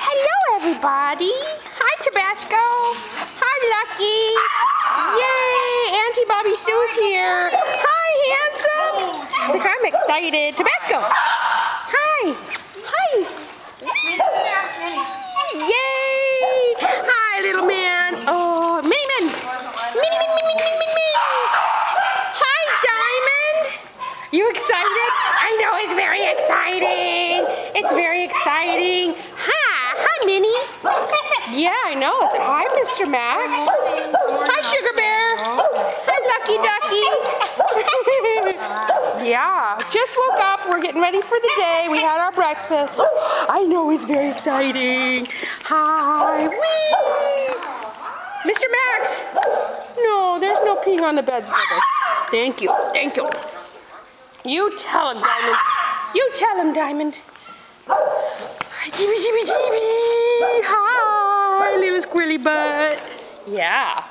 hello, everybody. Hi, Tabasco. Hi, Lucky. Yay, Auntie Bobby Sue's here. Hi, handsome. He's like, I'm excited. Tabasco. Hi. Hi. Yay. Hi, little man. Oh, Mini-Mins. Mini-Mins. Hi, Diamond. You excited? I know it's very exciting. It's very exciting. Hi, Minnie. Yeah, I know. Hi, Mr. Max. Hi, Sugar Bear. Hi, Lucky Ducky. Yeah, just woke up. We're getting ready for the day. We had our breakfast. I know it's very exciting. Hi, wee. Mr. Max. No, there's no peeing on the beds, brother. Thank you. Thank you. You tell him, Diamond. You tell him, Diamond. Hi, Hi, little squirrely butt. Yeah.